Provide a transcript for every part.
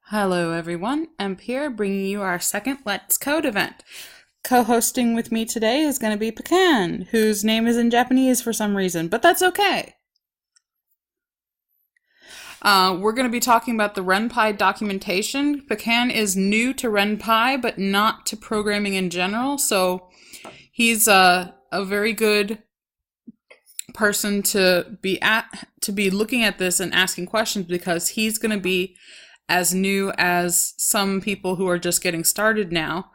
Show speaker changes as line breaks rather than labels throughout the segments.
Hello everyone, Emp here bringing you our second Let's Code event. Co-hosting with me today is going to be Pecan, whose name is in Japanese for some reason, but that's okay. We're going to be talking about the Ren'Py documentation. Pecan is new to Ren'Py, but not to programming in general, so he's a very good person to be looking at this and asking questions, because he's going to be as new as some people who are just getting started now,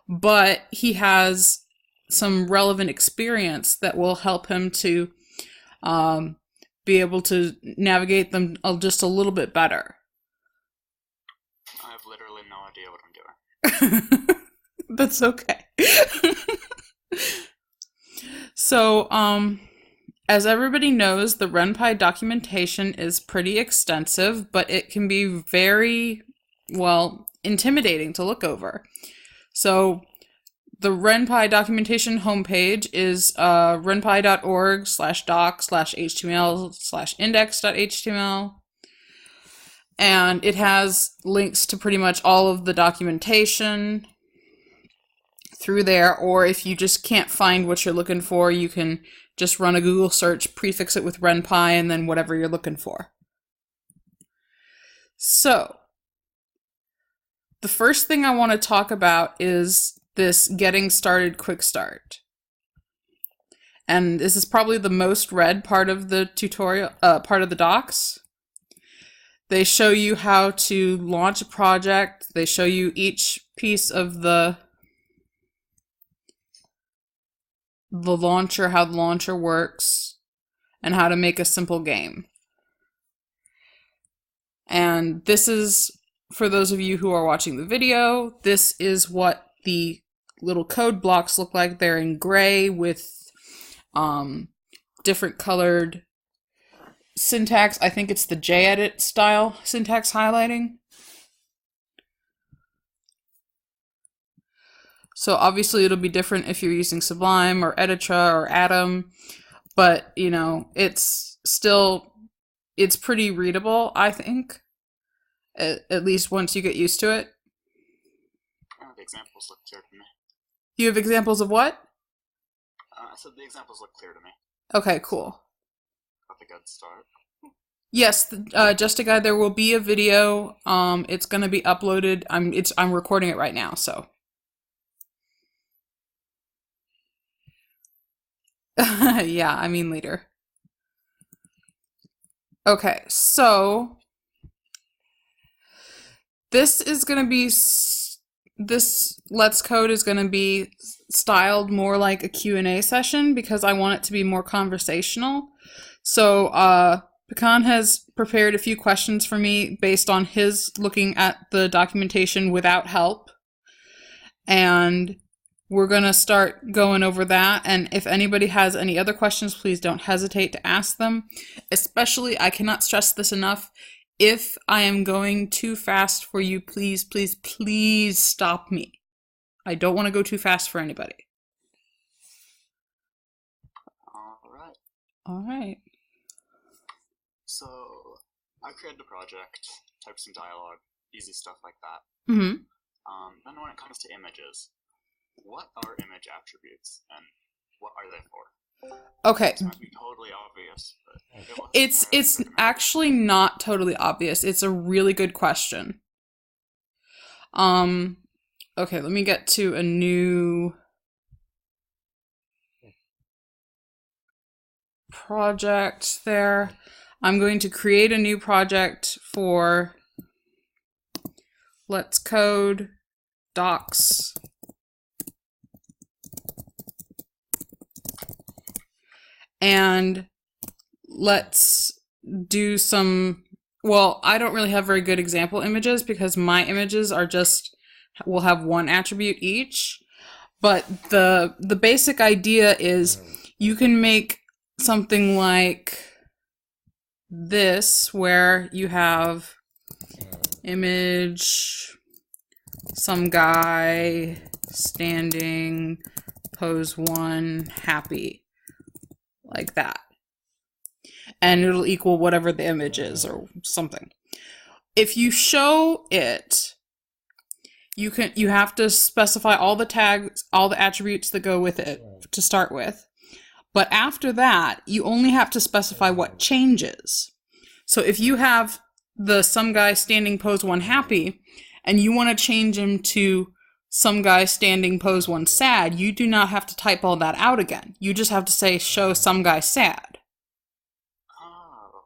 but he has some relevant experience that will help him to be able to navigate them just a little bit better.
I have literally no idea what I'm
doing. That's okay. So, as everybody knows, the Ren'Py documentation is pretty extensive, but it can be very, intimidating to look over. So the Ren'Py documentation homepage is renpy.org/doc/html/index.html. And it has links to pretty much all of the documentation through there, or if you just can't find what you're looking for, you can just run a Google search, prefix it with Ren'Py, and then whatever you're looking for. So, the first thing I want to talk about is this getting started quick start. And this is probably the most read part of the tutorial, part of the docs. They show you how to launch a project. They show you each piece of the launcher, how the launcher works, and how to make a simple game. And this is, for those of you who are watching the video, this is what the little code blocks look like. They're in gray with different colored syntax. I think it's the JEdit style syntax highlighting. So obviously it'll be different if you're using Sublime or Editra or Atom, but you know, it's pretty readable, I think, at least once you get used to it.
The examples look clear to me.
You have examples of what?
I said the examples look clear to me.
Okay, cool.
That's a good start.
Yes, just a guide. There will be a video. It's going to be uploaded. I'm recording it right now, so. Yeah, I mean later. Okay, so this is going to be, this Let's Code is going to be styled more like a Q&A session because I want it to be more conversational. So Pecan has prepared a few questions for me based on his looking at the documentation without help. And we're going to start going over that, and if anybody has any other questions, please don't hesitate to ask them. Especially, I cannot stress this enough, if I am going too fast for you, please, please, please stop me. I don't want to go too fast for anybody. All right.
So, I created a project, typed some dialogue, easy stuff like that.
Mm-hmm.
Then when it comes to images, what are image attributes, and what are they for?
Okay.
It might be totally obvious, but
it's actually not totally obvious. It's a really good question. Okay, let me get to a new project there. I'm going to create a new project for Let's Code docs. And let's do some, I don't really have very good example images because my images are will have one attribute each. But the basic idea is you can make something like this, where you have image, some guy standing, pose 1, happy. Like that. And it'll equal whatever the image is or something. if you show it, you have to specify all the tags, all the attributes that go with it to start with. But after that, you only have to specify what changes. So if you have the some guy standing pose 1 happy, and you want to change him to some guy standing pose 1 sad, you do not have to type all that out again. You just have to say show some guy sad.
Oh.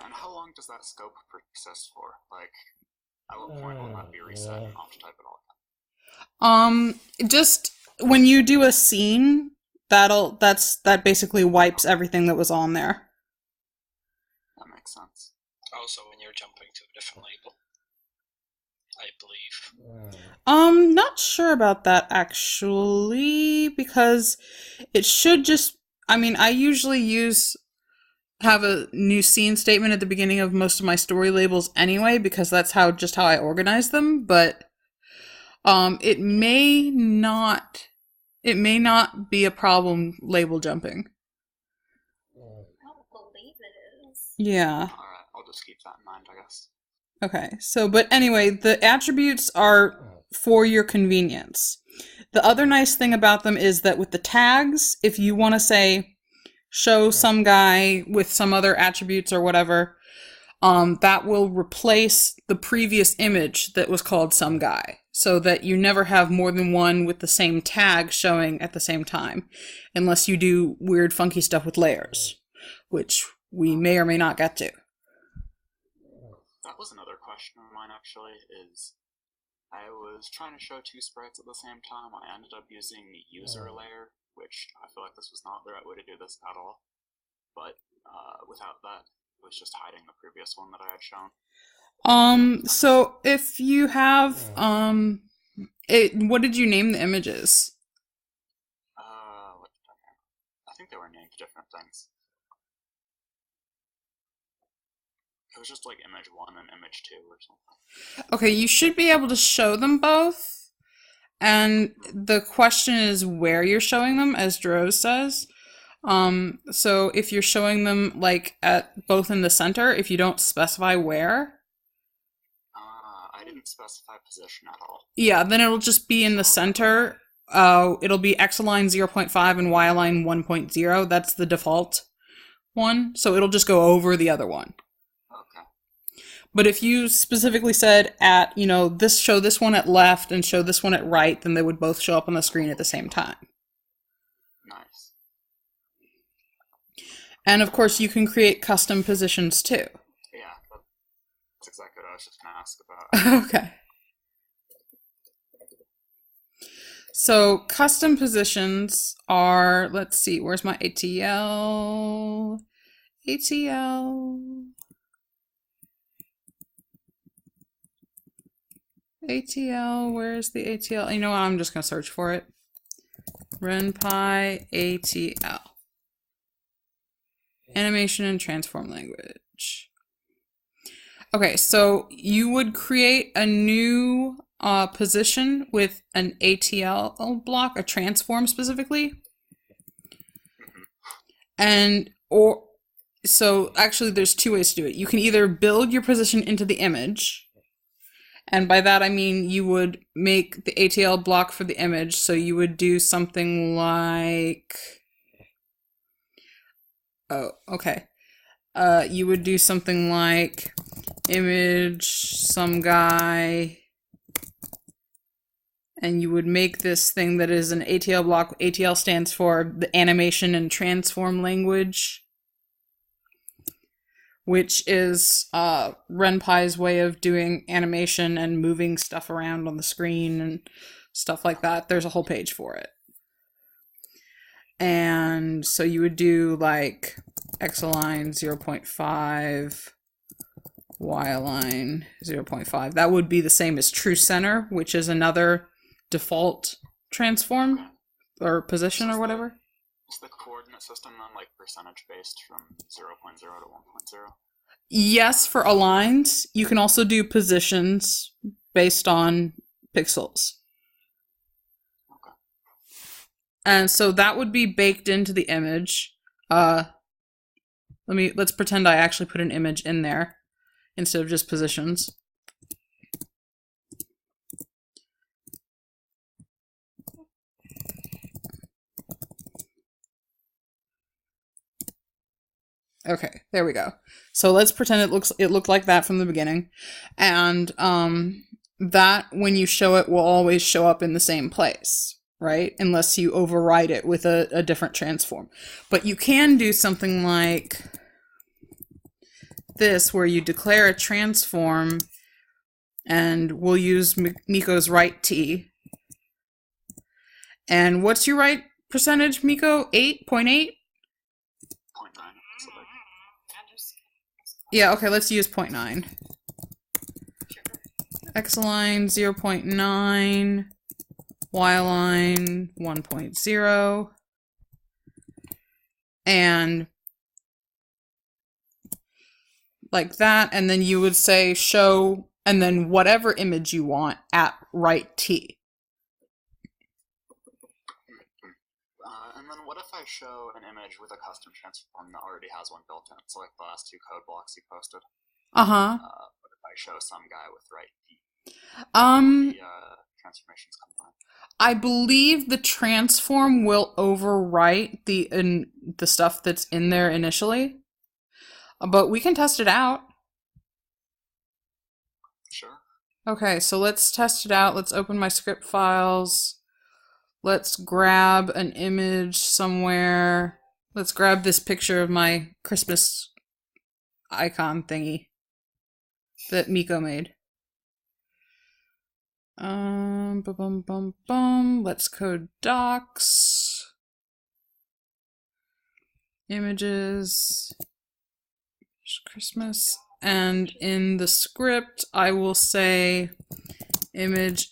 And how long does that scope persist for? Like, at what point will that be reset and I'll have to type it all again?
Just when you do a scene, that basically wipes everything that was on there.
That makes sense.
Also, when you're jumping to a different label, I believe.
Not sure about that actually, because it should just, I mean, I usually have a new scene statement at the beginning of most of my story labels anyway, because that's how I organize them, but it may not be a problem label jumping.
I don't believe it is.
Yeah.
Alright, I'll just keep that in mind, I guess.
Okay, so, but anyway, the attributes are for your convenience. The other nice thing about them is that with the tags, if you want to say, show some guy with some other attributes or whatever, that will replace the previous image that was called some guy, so that you never have more than one with the same tag showing at the same time, unless you do weird funky stuff with layers, which we may or may not get to.
That was another question of mine, actually, is I was trying to show 2 sprites at the same time. I ended up using the user layer, which I feel like this was not the right way to do this at all. But without that, it was just hiding the previous one that I had shown.
So if you have, what did you name the images?
I think they were named different things. It was just like image 1 and image 2 or something.
Okay, you should be able to show them both. And the question is where you're showing them, as Droz says. So if you're showing them like at both in the center, if you don't specify where.
I didn't specify position at all.
Yeah, then it'll just be in the center. It'll be X-align 0.5 and Y-align 1.0. That's the default one. So it'll just go over the other one.
Okay.
But if you specifically said at, show this one at left and show this one at right, then they would both show up on the screen at the same time.
Nice.
And of course, you can create custom positions too.
Yeah, that's exactly what I was just going to ask about.
Okay. So custom positions are, let's see, where's my ATL? ATL, where's the ATL? You know what, I'm just going to search for it. Ren'Py ATL. Animation and transform language. Okay, so you would create a new position with an ATL block, a transform specifically. So actually there's 2 ways to do it. You can either build your position into the image, and by that I mean you would make the ATL block for the image, so you would do something like, you would do something like image some guy, and you would make this thing that is an ATL block. ATL stands for the animation and transform language, which is Ren'Py's way of doing animation and moving stuff around on the screen and stuff like that. There's a whole page for it. And so you would do like X-align 0.5, Y-align 0.5. That would be the same as true center, which is another default transform or position or whatever.
Is the coordinate system then like percentage based from 0.0 to 1.0?
Yes, for aligns. You can also do positions based on pixels.
Okay.
And so that would be baked into the image. Let's pretend I actually put an image in there. instead of just positions. Okay, there we go. So let's pretend it looked like that from the beginning. And that, when you show it, will always show up in the same place, right? Unless you override it with a different transform. But you can do something like this, where you declare a transform, and we'll use Miko's right T. And what's your right percentage, Miko? 8.8?
0.9.
Yeah, okay, let's use 0.9. X-line 0.9, Y-line 1.0, and like that, and then you would say show, and then whatever image you want at right T.
And then what if I show an image with a custom transform that already has one built in? So like the last 2 code blocks you posted.
Uh-huh.
What if I show some guy with right T? The transformations combined.
I believe the transform will overwrite the stuff that's in there initially. But we can test it out.
Sure.
Okay, so let's test it out. Let's open my script files. Let's grab an image somewhere. Let's grab this picture of my Christmas icon thingy that Miko made. Let's code docs. Images. Christmas. And in the script, I will say image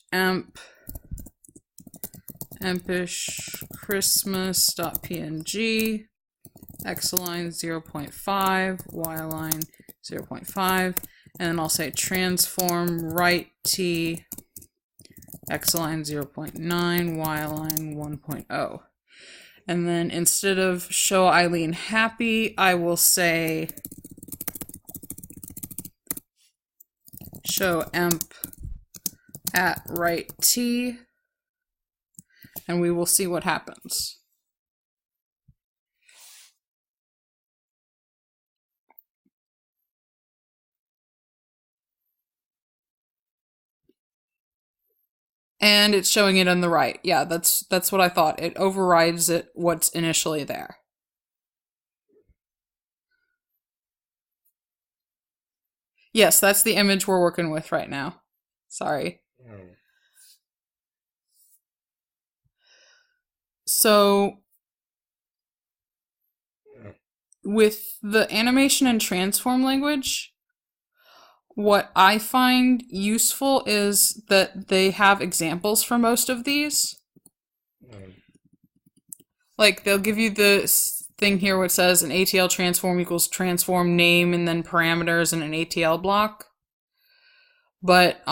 empish christmas.png, x-line 0.5, y-line 0.5, and then I'll say transform right t, x-line 0.9, y-line 1.0. And then instead of show Eileen happy, I will say show emp at right t, and we will see what happens. And it's showing it on the right. Yeah, that's what I thought. It overrides what's initially there. Yes, that's the image we're working with right now. Sorry. So with the animation and transform language, what I find useful is that they have examples for most of these. Like, they'll give you this thing here where it says an ATL transform equals transform name and then parameters in an ATL block. But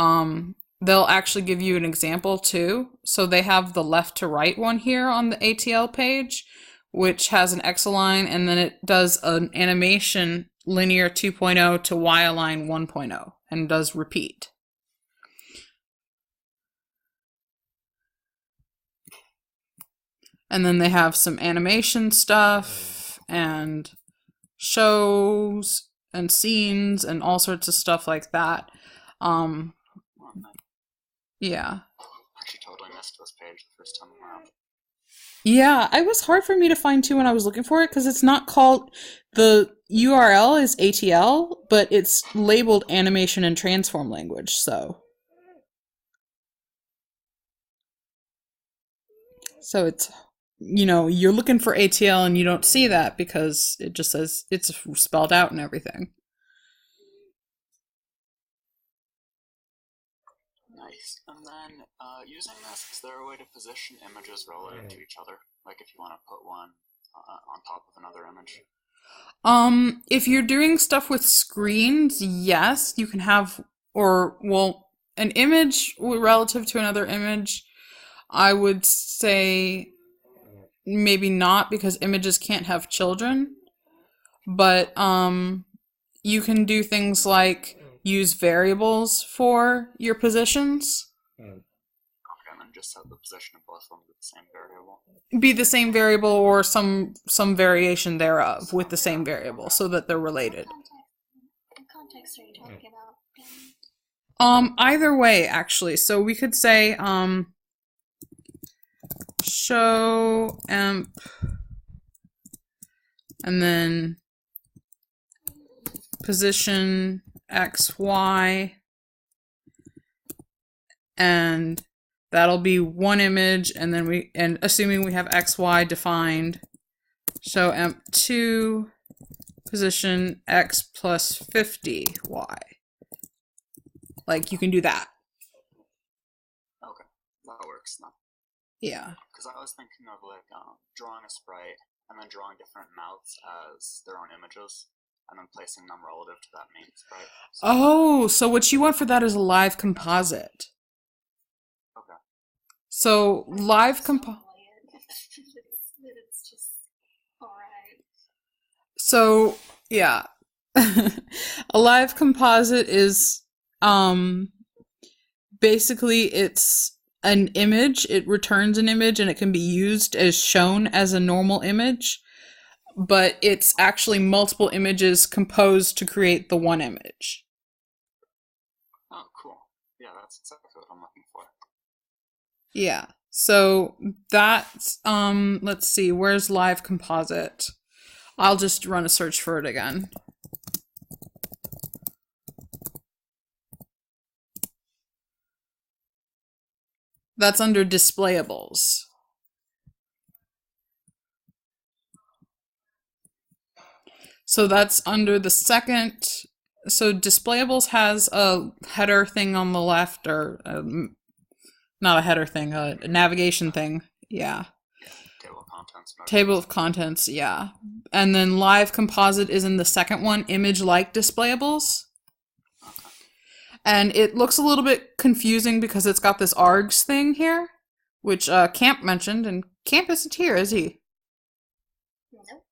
they'll actually give you an example too. So they have the left to right one here on the ATL page, which has an X-align, and then it does an animation linear 2.0 to Y-align 1.0 and does repeat. And then they have some animation stuff and shows and scenes and all sorts of stuff like that. Yeah.
I actually totally missed this page the first time around.
Yeah, it was hard for me to find too when I was looking for it, because it's not called, the URL is ATL, but it's labeled animation and transform language, so. So it's, you know, you're looking for ATL and you don't see that because it just says it's spelled out and everything.
Nice. And then, using this, is there a way to position images relative to each other? Like if you want to put one on top of another image?
If you're doing stuff with screens, yes, you can have, an image relative to another image, I would say maybe not, because images can't have children. But, you can do things like use variables for your positions.
Okay, and then just have the position of both of them be the same variable.
Be the same variable or some variation thereof with the same variable so that they're related.
What context are you talking about?
Either way, actually. So we could say, show emp, and then position x, y, and that'll be one image, and then assuming we have x, y defined, show emp2, position x plus 50, y. Like, you can do that.
Okay, that works now.
Yeah.
Because I was thinking of like drawing a sprite and then drawing different mouths as their own images, and then placing them relative to that main sprite.
So what you want for that is a live composite.
Okay.
So live composite.
It's just alright.
So yeah, a live composite is basically it's an image. It returns an image and it can be used as shown as a normal image, but it's actually multiple images composed to create the one image.
Oh, cool. Yeah, that's exactly what I'm looking for.
Yeah. So that's let's see, where's live composite? I'll just run a search for it again. That's under displayables. So that's under the second. So displayables has a header thing on the left, or not a header thing, a navigation thing. Yeah.
Table of contents.
Table of contents, yeah. And then live composite is in the second one, image like displayables.
Okay.
And it looks a little bit confusing because it's got this args thing here, which Camp mentioned, and Camp isn't here, is he?
Nope.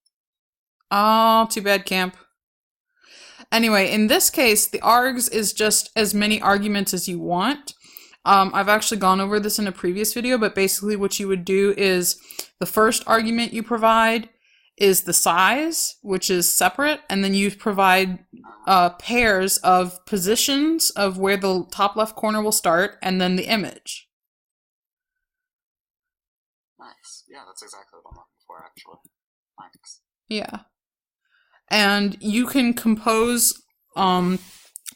Oh, too bad, Camp. Anyway, in this case, the args is just as many arguments as you want. I've actually gone over this in a previous video, but basically what you would do is the first argument you provide is the size, which is separate, and then you provide pairs of positions of where the top left corner will start, and then the image.
Nice. Yeah, that's exactly what I'm looking for, actually. Thanks.
Yeah. And you can compose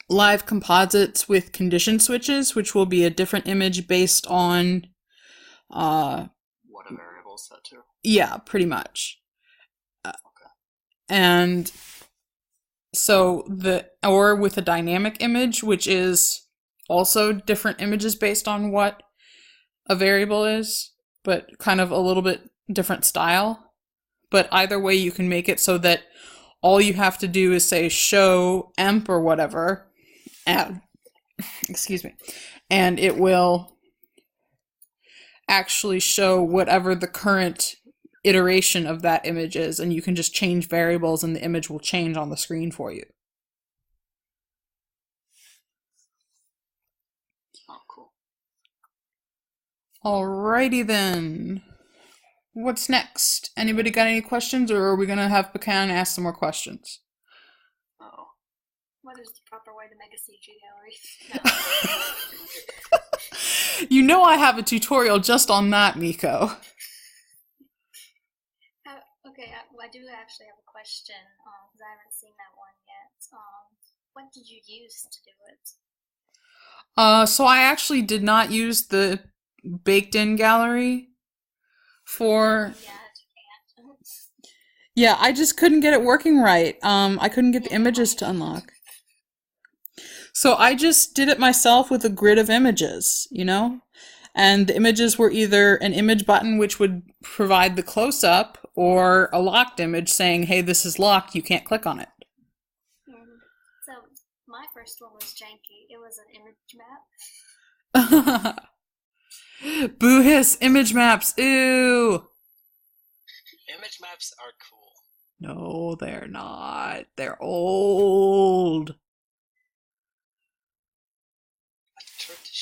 live composites with condition switches, which will be a different image based on
what a variable is set to.
Yeah, pretty much.
Okay.
And so or with a dynamic image, which is also different images based on what a variable is, but kind of a little bit different style. But either way, you can make it so that all you have to do is say show emp or whatever, and excuse me, and it will actually show whatever the current iteration of that image is, and you can just change variables and the image will change on the screen for you.
Oh, cool.
Alrighty then. What's next? Anybody got any questions, or are we gonna have Pecan ask some more questions?
Oh.
What is the proper way to make a CG gallery?
You know I have a tutorial just on that, Miko.
Okay, I do actually have a question, because I haven't seen that one yet. What did you use to do it?
So I actually did not use the baked-in gallery for... Yeah, I just couldn't get it working right. I couldn't get the images to unlock. So I just did it myself with a grid of images, you know? And the images were either an image button, which would provide the close-up, or a locked image saying, hey, this is locked, you can't click on it.
So, my first one was janky. It was an image map.
Boo hiss, image maps, ew!
Image maps are cool.
No, they're not. They're old.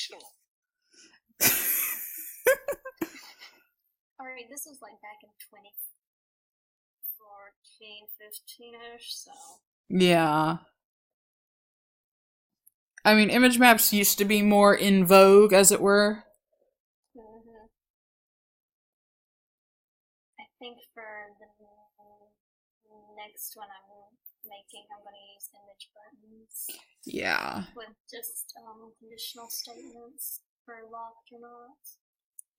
professional.
Alright, this was like back in 2014, 15-ish, so.
Yeah. I mean, image maps used to be more in vogue, as it were.
I think for the next one I'm making, I'm going to use image buttons
Yeah.
with just conditional statements for locked or not.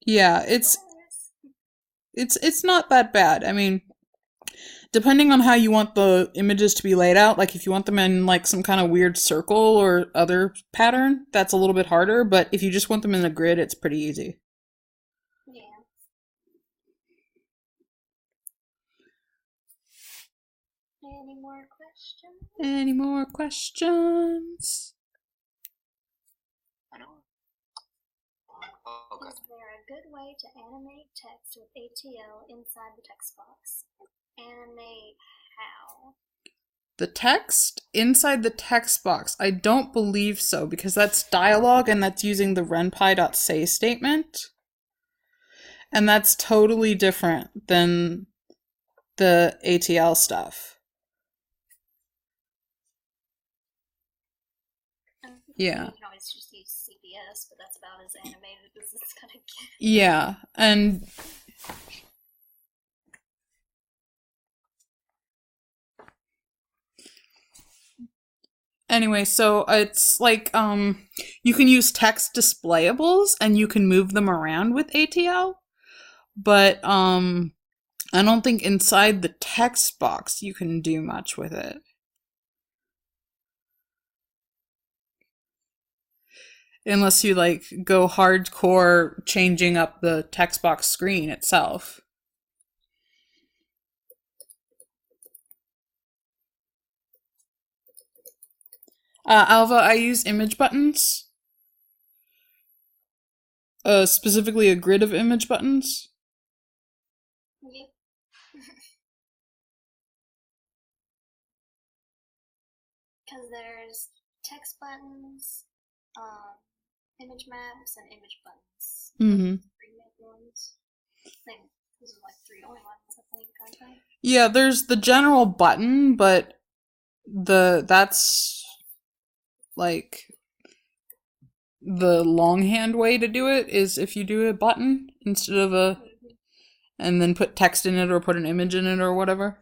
Yeah, it's not that bad. I mean, depending on how you want the images to be laid out, like if you want them in like some kind of weird circle or other pattern, that's a little bit harder, but if you just want them in a grid, it's pretty easy.
Yeah. Any more questions?
Any more questions?
I know. Okay.
Is there a good way to animate text with ATL inside the text box? Animate how?
The text inside the text box, I don't believe so, because that's dialogue and that's using the Ren'Py.say statement. And that's totally different than the ATL stuff. Yeah.
You can always just use CBS, but that's about as animated as it's gonna get.
Yeah, and anyway, so it's like you can use text displayables and you can move them around with ATL, but I don't think inside the text box you can do much with it. Unless you like go hardcore changing up the text box screen itself. Alva, I use image buttons. Specifically a grid of image buttons.
Yep. Because there's text buttons, image maps, and image buttons.
Mm-hmm.
Three main ones. I think those are like three only ones, I think, aren't they?
Yeah, there's the general button, but that's like the longhand way to do it is if you do a button instead of a and then put text in it or put an image in it or whatever.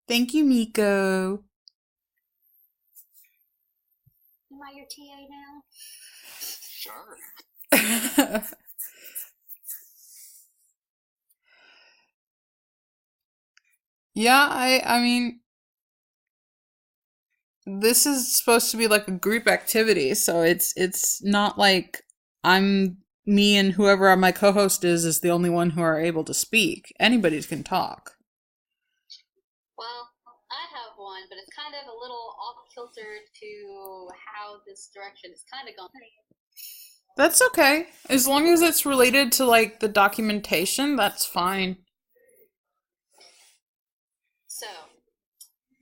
Thank you, Miko.
Am I your TA now?
Sure.
Yeah, I mean, this is supposed to be like a group activity, so it's not like me and whoever my co-host is the only one who are able to speak. Anybody can talk.
Well, I have one, but it's kind of a little off-kilter to how this direction is kind of going.
That's okay. As long as it's related to like the documentation, that's fine.
So,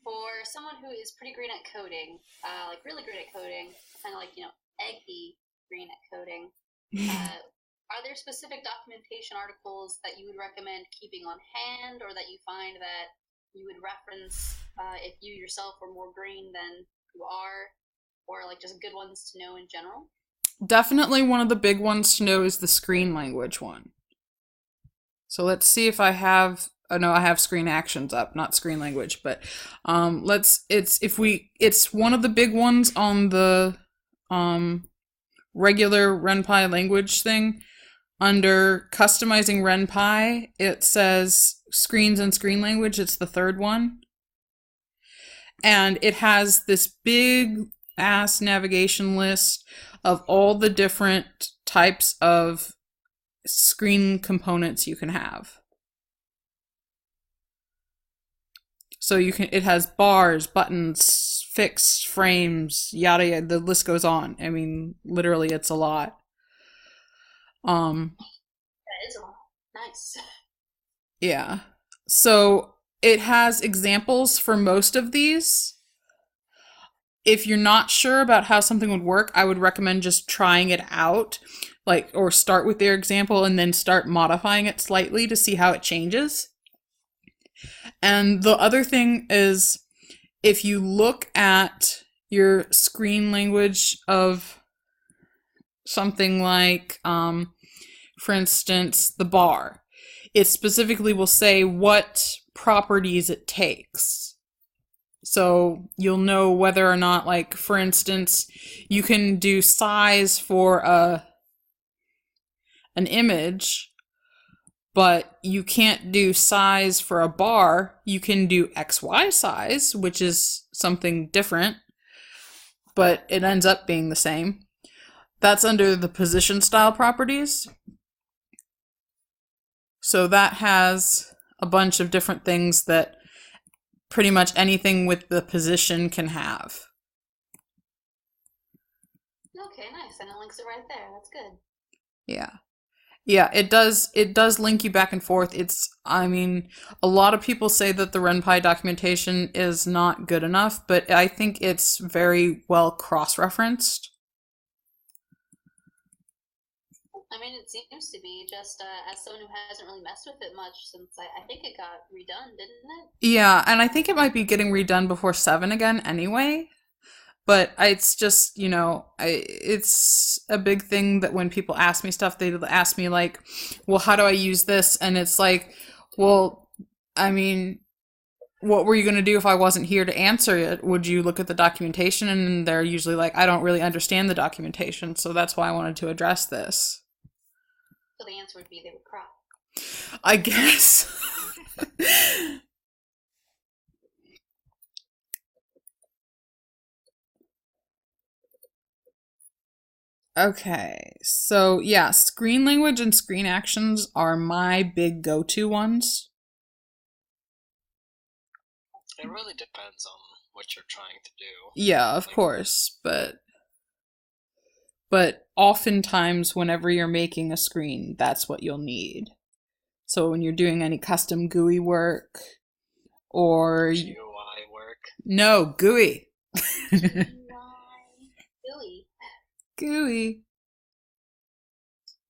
for someone who is pretty green at coding, like really great at coding, kind of like, eggy green at coding, are there specific documentation articles that you would recommend keeping on hand, or that you find that you would reference if you yourself were more green than you are, or like just good ones to know in general?
Definitely one of the big ones to know is the screen language one. So let's see if I have. Oh no, I have screen actions up, not screen language. But it's one of the big ones on the regular Ren'Py language thing. Under customizing Ren'Py, it says screens and screen language. It's the third one, and it has this big ass navigation list of all the different types of screen components you can have. So it has bars, buttons, fixed frames, yada yada. The list goes on. I mean, literally, it's a lot.
That is a lot. Nice.
Yeah. So it has examples for most of these. If you're not sure about how something would work, I would recommend just trying it out, like, or start with their example and then start modifying it slightly to see how it changes. And the other thing is, if you look at your screen language of something like, for instance, the bar, it specifically will say what properties it takes. So you'll know whether or not, like, for instance, you can do size for an image, but you can't do size for a bar. You can do XY size, which is something different, but it ends up being the same. That's under the position style properties. So that has a bunch of different things that pretty much anything with the position can have.
Okay, nice. And it links it right there. That's good.
Yeah. Yeah, it does link you back and forth. I mean, a lot of people say that the Ren'Py documentation is not good enough, but I think it's very well cross-referenced.
I mean, it seems to be just as someone who hasn't really messed with it much since I think it got redone, didn't it?
Yeah, and I think it might be getting redone before 7 again anyway. But it's just, it's a big thing that when people ask me stuff, they ask me like, well, how do I use this? And it's like, well, I mean, what were you going to do if I wasn't here to answer it? Would you look at the documentation? And they're usually like, I don't really understand the documentation, so that's why I wanted to address this.
So the answer would be they would cry.
I guess. Okay, so yeah, screen language and screen actions are my big go-to ones.
It really depends on what you're trying to do.
Yeah, of course, but oftentimes whenever you're making a screen, that's what you'll need. So when you're doing any custom GUI work or
GUI work.
No, GUI.
Billy,
GUI.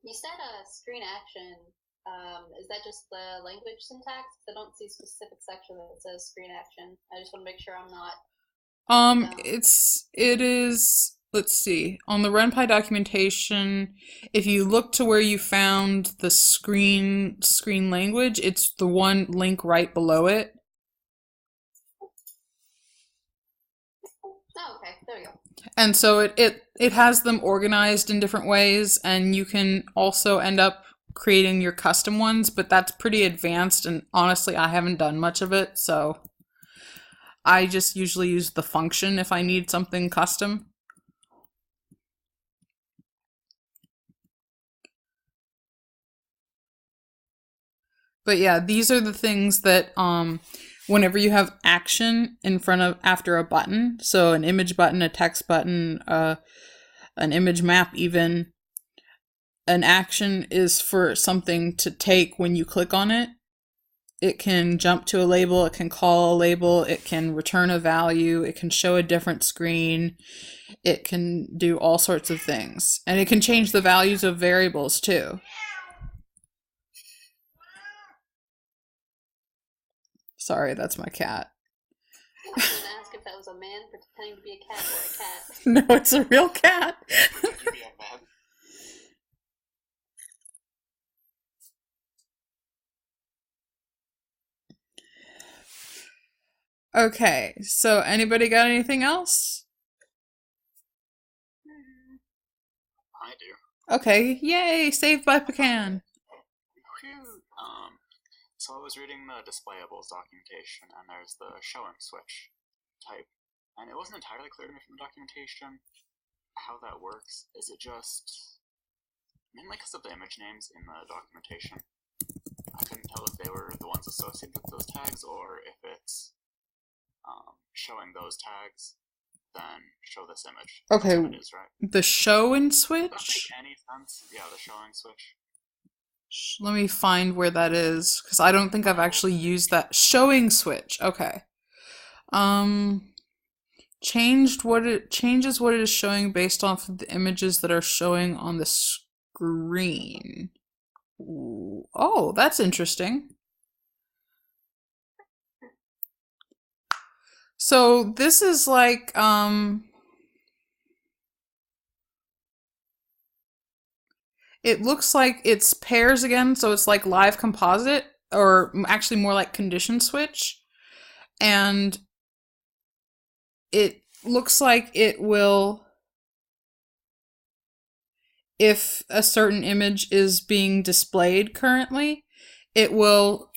you said a screen action. Is that just the language syntax? I don't see a specific section that says screen action. I just want to make sure I'm not.
It is, let's see, on the Ren'Py documentation, if you look to where you found the screen language, it's the one link right below it.
Oh, okay. There we go.
And so it has them organized in different ways, and you can also end up creating your custom ones, but that's pretty advanced, and honestly, I haven't done much of it, so I just usually use the function if I need something custom. But yeah, these are the things that whenever you have action in front of after a button, so an image button, a text button, an image map even, an action is for something to take when you click on it. It can jump to a label, it can call a label, it can return a value, it can show a different screen, it can do all sorts of things. And it can change the values of variables too. Sorry, that's my cat.
I was going to ask if that was a man pretending to be a cat or a cat.
No, it's a real cat. Okay, so anybody got anything else?
I do.
Okay, yay, Saved by Pecan.
So I was reading the displayables documentation, and there's the showing switch type, and it wasn't entirely clear to me from the documentation how that works. Is it just mainly because of the image names in the documentation? I couldn't tell if they were the ones associated with those tags, or if it's showing those tags, then show this image.
Okay,
That's what it is, right?
the show and
Does that
switch?
make any sense? Yeah, the showing switch.
Let me find where that is, because I don't think I've actually used that. Showing switch. Okay. Changes what it is showing based off of the images that are showing on the screen. Ooh. Oh, that's interesting. So this is like it looks like it's pairs again, so it's like live composite, or actually more like condition switch. And it looks like it will, if a certain image is being displayed currently, it will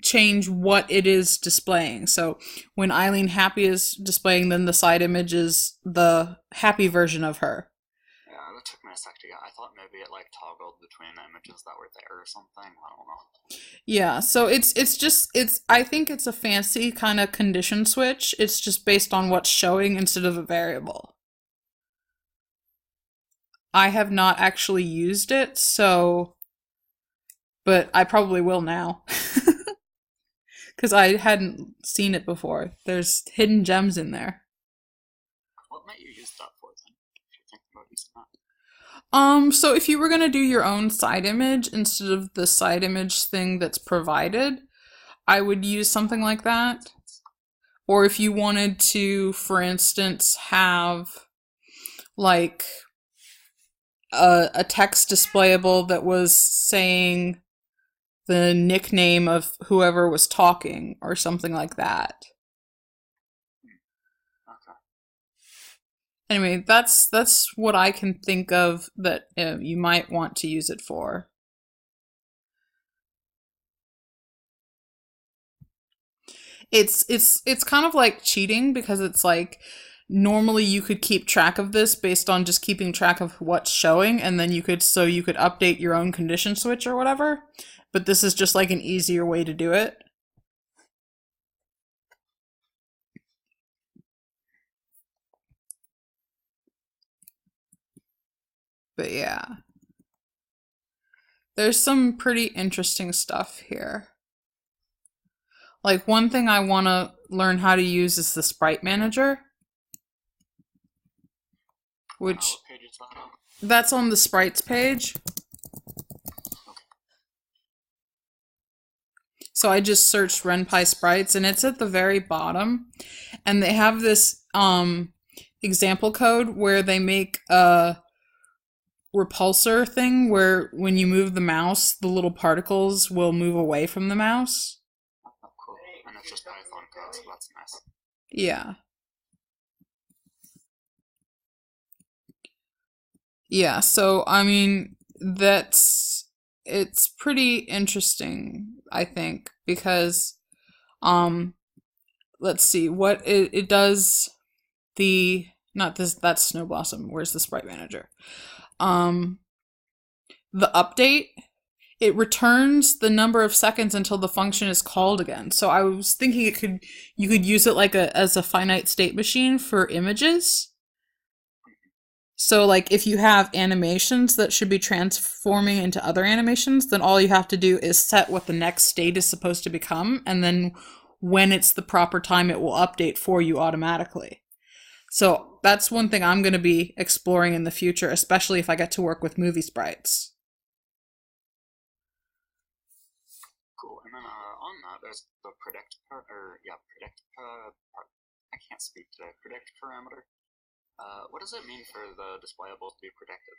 change what it is displaying. So when Eileen Happy is displaying, then the side image is the happy version of her.
Yeah, that took me a sec to get. I thought maybe it like toggled between the images that were there or something. I don't know.
Yeah, so it's I think it's a fancy kind of condition switch. It's just based on what's showing instead of a variable. I have not actually used it, so, but I probably will now. Because I hadn't seen it before. There's hidden gems in there.
What might you use that for then, if you're thinking about using that?
So if you were going to do your own side image instead of the side image thing that's provided, I would use something like that. Or if you wanted to, for instance, have like a text displayable that was saying the nickname of whoever was talking or something like that.
Okay.
Anyway, that's what I can think of that you might want to use it for. It's kind of like cheating, because it's like normally you could keep track of this based on just keeping track of what's showing, and then you could update your own condition switch or whatever. But this is just like an easier way to do it. But yeah. There's some pretty interesting stuff here. Like, one thing I want to learn how to use is the sprite manager. Which,
what page is that on?
that's on the sprites page. So I just searched Ren'Py sprites, and it's at the very bottom. And they have this example code where they make a repulsor thing where when you move the mouse, the little particles will move away from the mouse.
Oh, cool. And it's just Python code, so that's nice.
Yeah. Yeah, so I mean, it's pretty interesting, I think, because let's see what it does. That's Snow Blossom. Where's the sprite manager? The update, it returns the number of seconds until the function is called again. So I was thinking you could use it like as a finite state machine for images. So like if you have animations that should be transforming into other animations, then all you have to do is set what the next state is supposed to become, and then when it's the proper time, it will update for you automatically. So that's one thing I'm going to be exploring in the future, especially if I get to work with movie sprites.
Cool. And then on that, there's the predict I can't speak today. Predict parameter. What does it mean for the displayable to be predicted?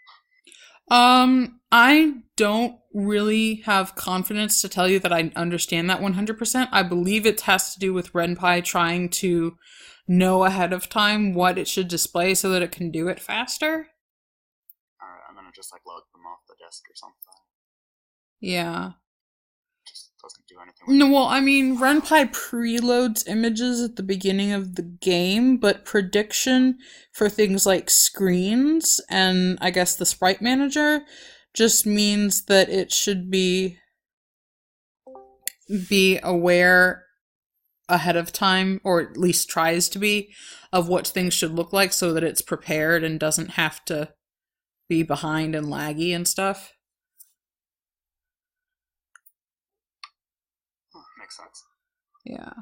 I don't really have confidence to tell you that I understand that 100%. I believe it has to do with Ren'Py trying to know ahead of time what it should display so that it can do it faster.
Alright, and then it just like loads them off the disk or something.
Yeah.
Just doesn't do anything.
No, well, I mean, Ren'Py preloads images at the beginning of the game, but prediction for things like screens and I guess the sprite manager just means that it should be aware ahead of time, or at least tries to be, of what things should look like so that it's prepared and doesn't have to be behind and laggy and stuff.
makes sense.
Yeah.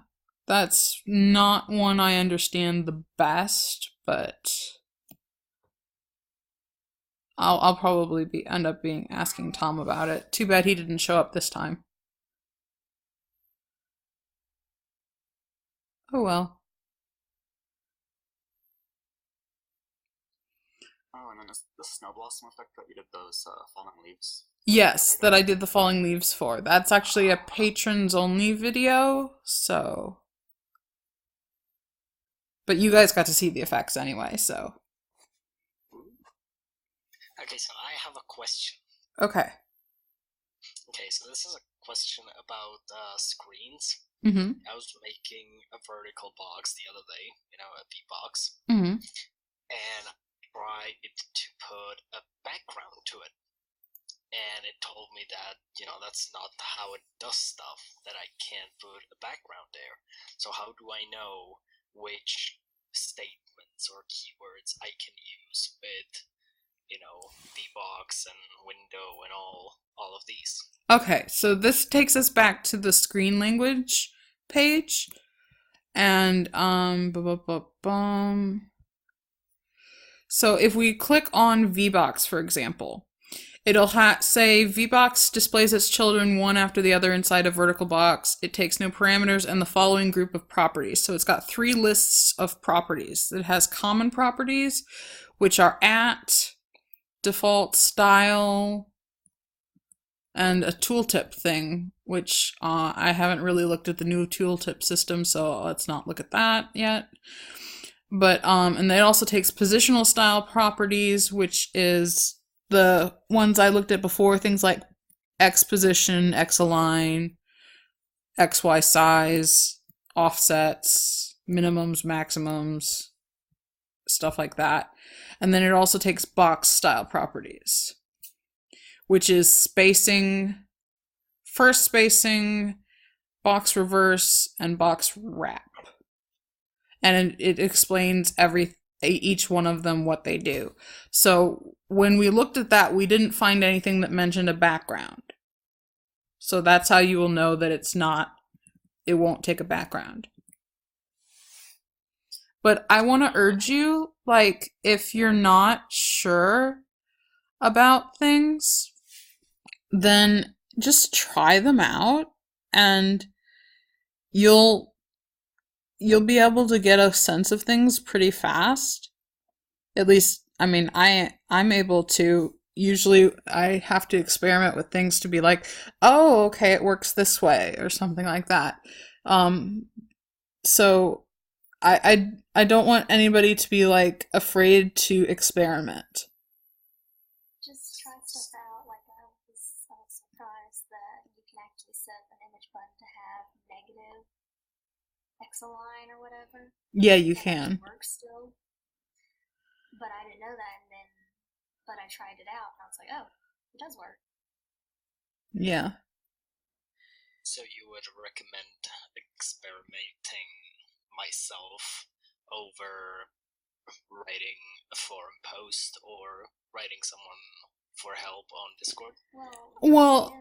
That's not one I understand the best, but I'll probably end up asking Tom about it. Too bad he didn't show up this time. Oh well.
Oh, and then is the snow blossom effect that you did those falling leaves?
Yes, that I did the falling leaves for. That's actually a patrons only video, so. But you guys got to see the effects anyway, so.
Okay, so I have a question.
Okay.
Okay, so this is a question about screens.
Mm-hmm.
I was making a vertical box the other day, a VBox,
Mm-hmm.
and tried to put a background to it. And it told me that, that's not how it does stuff, that I can't put a background there. So how do I know which statements or keywords I can use with, VBox and window and all of these?
Okay, so this takes us back to the screen language page. And, so if we click on VBox, for example, it'll say VBox displays its children one after the other inside a vertical box. It takes no parameters and the following group of properties. So it's got 3 lists of properties. It has common properties, which are at, default, style, and a tooltip thing, which I haven't really looked at the new tooltip system, so let's not look at that yet. But and it also takes positional style properties, which is the ones I looked at before, things like X position, X align, XY size, offsets, minimums, maximums, stuff like that. And then it also takes box style properties, which is spacing, first spacing, box reverse, and box wrap. And it explains each one of them what they do. So when we looked at that, we didn't find anything that mentioned a background. So that's how you will know that it won't take a background. But I want to urge you, if you're not sure about things, then just try them out and you'll be able to get a sense of things pretty fast. At least, I'm able to. Usually I have to experiment with things to be like, oh, okay, it works this way or something like that. So I don't want anybody to be afraid to experiment.
Just try stuff out. I was surprised that you can actually set an image button to have negative X-align or whatever.
Yeah, you
and
can.
It works still. But I didn't know that, but I tried it out, and I was like, oh, it does work.
Yeah.
So you would recommend experimenting myself over writing a forum post or writing someone for help on Discord?
Well,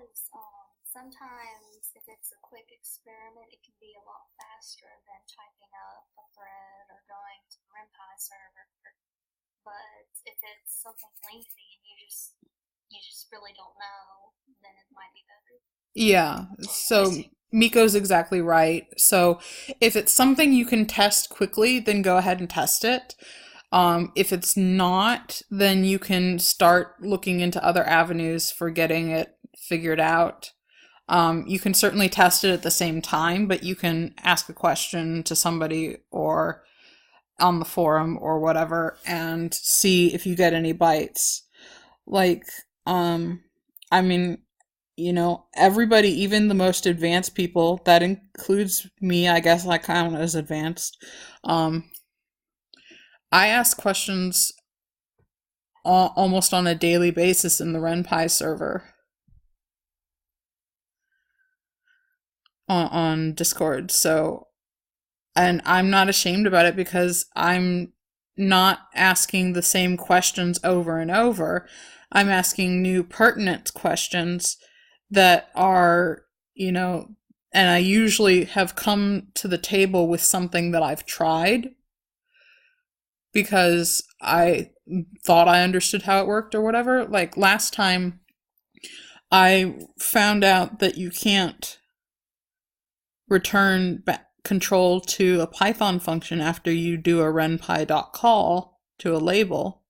sometimes if it's a quick experiment, it can be a lot faster than typing up a thread or going to the Ren'Py server. But if it's something lengthy and you just really don't know, then it might be better.
yeah. So Miko's exactly right. So if it's something you can test quickly, then go ahead and test it. If it's not, then you can start looking into other avenues for getting it figured out. You can certainly test it at the same time, but you can ask a question to somebody or on the forum or whatever and see if you get any bites. Everybody, even the most advanced people, that includes me, I guess I count as advanced. I ask questions almost on a daily basis in the Ren'Py server on Discord. So, and I'm not ashamed about it because I'm not asking the same questions over and over. I'm asking new pertinent questions that are, And I usually have come to the table with something that I've tried because I thought I understood how it worked or whatever. Like last time, I found out that you can't return control to a Python function after you do a renpy.call to a label.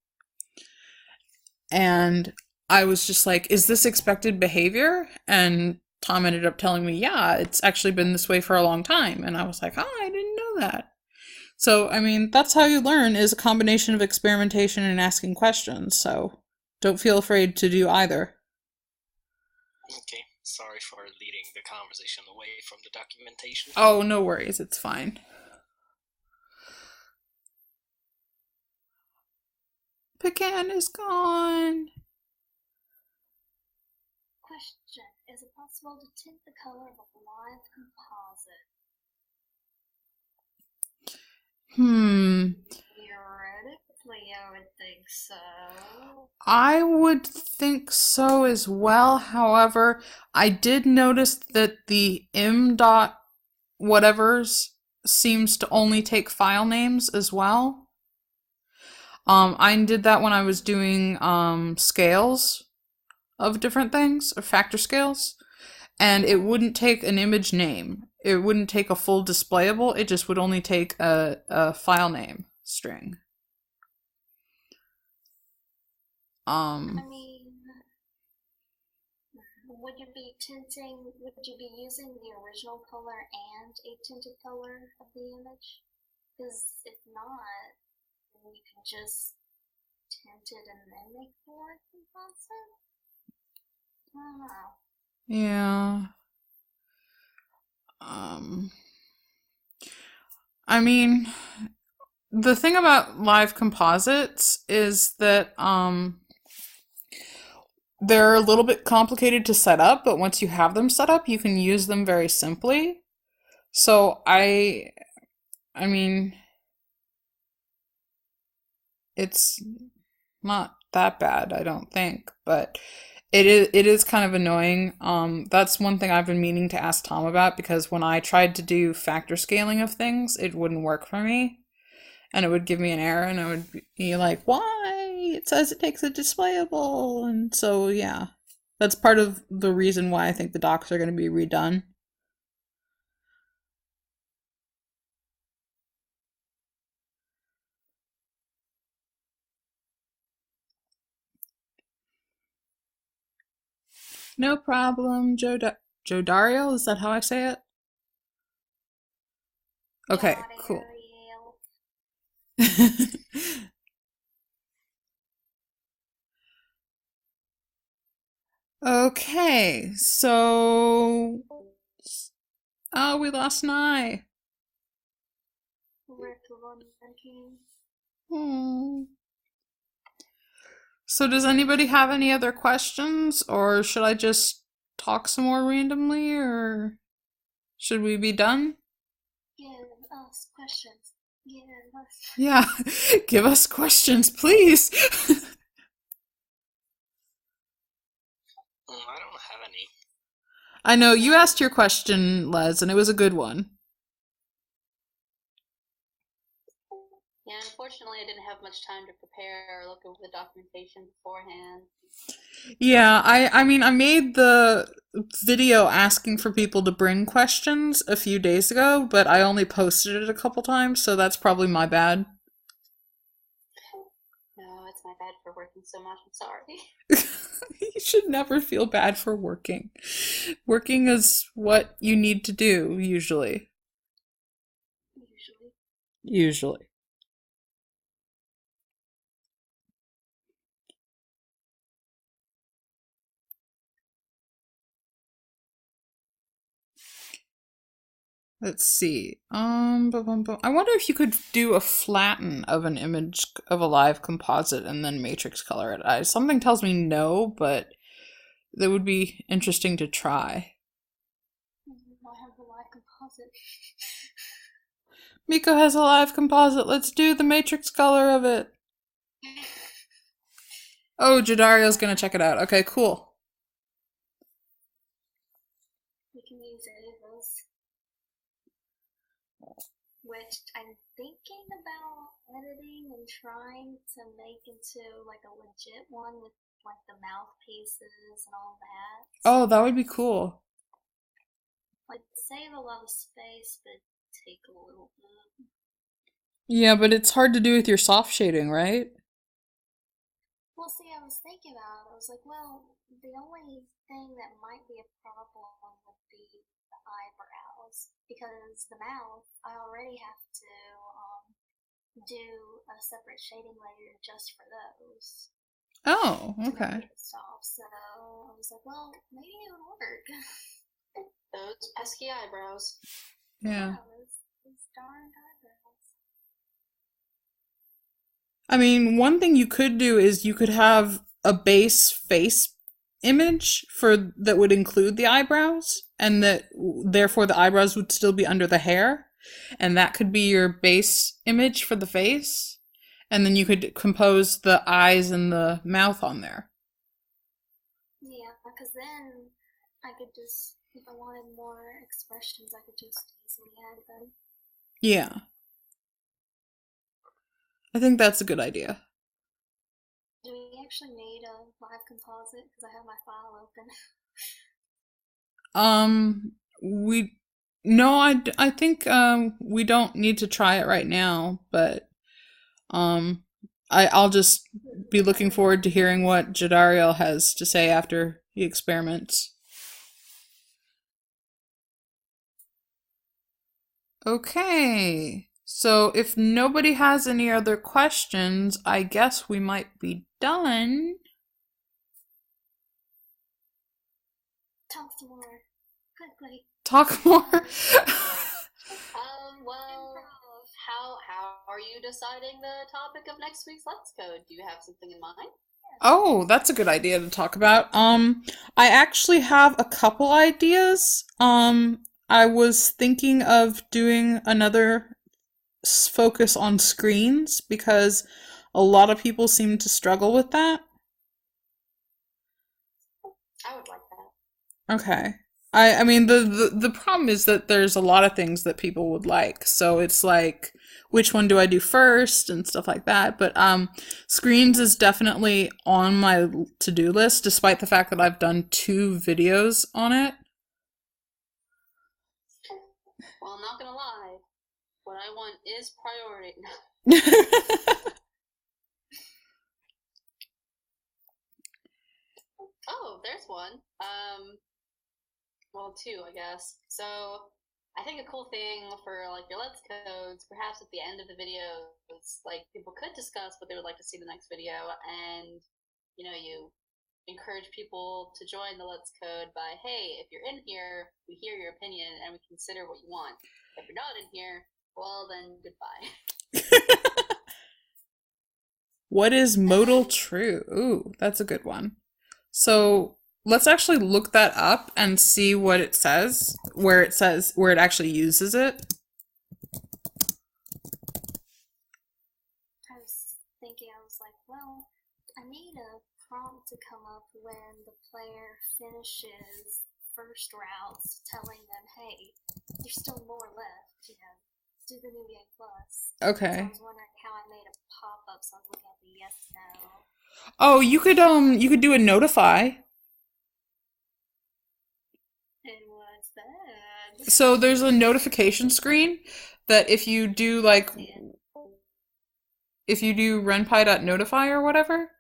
And I was just like, is this expected behavior? And Tom ended up telling me, yeah, it's actually been this way for a long time. And I was like, oh, I didn't know that. So, I mean, that's how you learn, is a combination of experimentation and asking questions. So don't feel afraid to do either.
Okay, sorry for leading the conversation away from the documentation.
Oh, no worries, it's fine. Pecan is gone.
Question: is it possible to tint the color of a live composite? Theoretically, I would think so.
I would think so as well. However, I did notice that the m dot whatever's seems to only take file names as well. I did that when I was doing scales of different things, or factor scales, and it wouldn't take an image name. It wouldn't take a full displayable. It just would only take a file name string.
I mean, would you be using the original color and a tinted color of the image? Because if not, then you can just tint it and then make the live composite? I don't know.
Yeah. I mean, the thing about live composites is that they're a little bit complicated to set up, but once you have them set up, you can use them very simply. So I mean, it's not that bad, I don't think, but it is kind of annoying. That's one thing I've been meaning to ask Tom about, because when I tried to do factor scaling of things, it wouldn't work for me. And it would give me an error, and I would be like, why? It says it takes a displayable. And so, yeah. That's part of the reason why I think the docs are going to be redone. No problem, Joe Dario, is that how I say it? Okay, cool. Okay, so... Oh, we lost Nye. Hmm. So does anybody have any other questions, or should I just talk some more randomly, or should we be done?
Give us questions. Give us.
Yeah, give us questions, please.
I don't have any.
I know you asked your question, Les, and it was a good one.
Yeah, unfortunately, I didn't have much time to prepare or look over the documentation beforehand.
Yeah, I mean, I made the video asking for people to bring questions a few days ago, but I only posted it a couple times, so that's probably my bad.
No, it's my bad for working so much. I'm sorry.
You should never feel bad for working. Working is what you need to do, usually. Usually. Let's see. I wonder if you could do a flatten of an image of a live composite and then matrix color it. Something tells me no, but that would be interesting to try.
I have a live composite.
Miko has a live composite. Let's do the matrix color of it. Oh, Jadario's gonna check it out. Okay, cool.
We can use any of those. which I'm thinking about editing and trying to make into like a legit one with like the mouthpieces and all that.
Oh, that would be cool.
Like save a lot of space, but take a little bit.
Yeah, but it's hard to do with your soft shading, right?
Well, see, I was thinking about it. I was like, well, the only thing that might be a problem would be the eyebrows. Because the mouth, I already have to do a separate shading layer just for those
Oh,
to
okay.
make it soft. So I was like, well, maybe it would work.
Those pesky eyebrows.
Yeah.
Those darned eyebrows.
I mean, one thing you could do is you could have a base face image for that would include the eyebrows, and that therefore the eyebrows would still be under the hair, and that could be your base image for the face, and then you could compose the eyes and the mouth on there.
Yeah, because then I could just, if I wanted more expressions, I could just easily add them.
Yeah. I think that's a good idea.
Do we actually need a live composite? Because I have my file open.
We no, I think we don't need to try it right now, but I'll just be looking forward to hearing what Jadariel has to say after he experiments. Okay. So if nobody has any other questions, I guess we might be done.
Talk some more. Quickly.
Talk more.
Well, how are you deciding the topic of next week's Let's Code? Do you have something in mind?
Oh, that's a good idea to talk about. I actually have a couple ideas. I was thinking of doing another focus on screens because a lot of people seem to struggle with that.
I would like that.
Okay. I mean the problem is that there's a lot of things that people would like. So it's like which one do I do first and stuff like that. But screens is definitely on my to-do list despite the fact that I've done 2 videos on it.
Well, I'm not gonna lie. What I want is priority. Oh, there's one. Well, 2, I guess. So, I think a cool thing for like your Let's Codes, perhaps at the end of the videos, like people could discuss what they would like to see in the next video, and you encourage people to join the Let's Code by, hey, if you're in here, we hear your opinion and we consider what you want. If you're not in here, well then goodbye.
What is modal true? Ooh, that's a good one. So let's actually look that up and see what it says, where it actually uses it.
I was thinking, I was like, well, I need a prompt to come up when the player finishes first routes, telling them, hey, there's still more left, do the New Game Plus.
Okay.
So I was wondering how I made a pop-up, so I was looking at the yes, no.
Oh, you could do a notify.
And what's that?
So there's a notification screen that if you do Ren'Py.notify or whatever,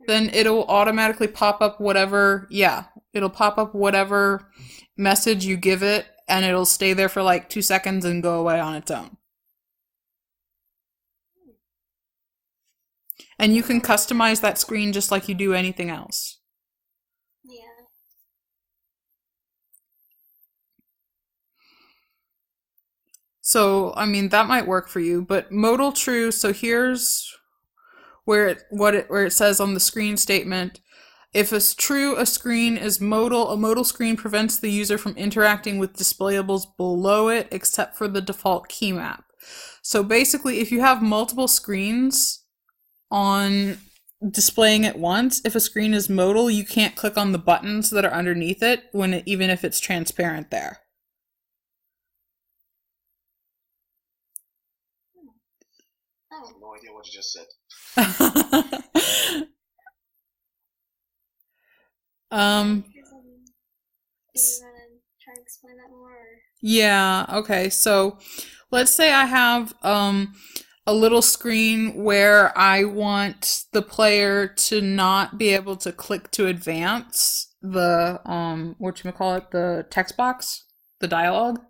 then it'll automatically pop up whatever, it'll pop up whatever message you give it, and it'll stay there for like 2 seconds and go away on its own. And you can customize that screen just like you do anything else.
Yeah.
So, I mean, that might work for you, but modal true, so here's where it says on the screen statement, if it's true, a screen is modal. A modal screen prevents the user from interacting with displayables below it, except for the default key map. So basically, if you have multiple screens on displaying at once, if a screen is modal, you can't click on the buttons that are underneath it even if it's transparent there.
Oh.
I have no idea what you just said.
Do you want to try to explain that more? Or?
Yeah, okay. So let's say I have a little screen where I want the player to not be able to click to advance the whatchamacallit, the text box, the dialogue.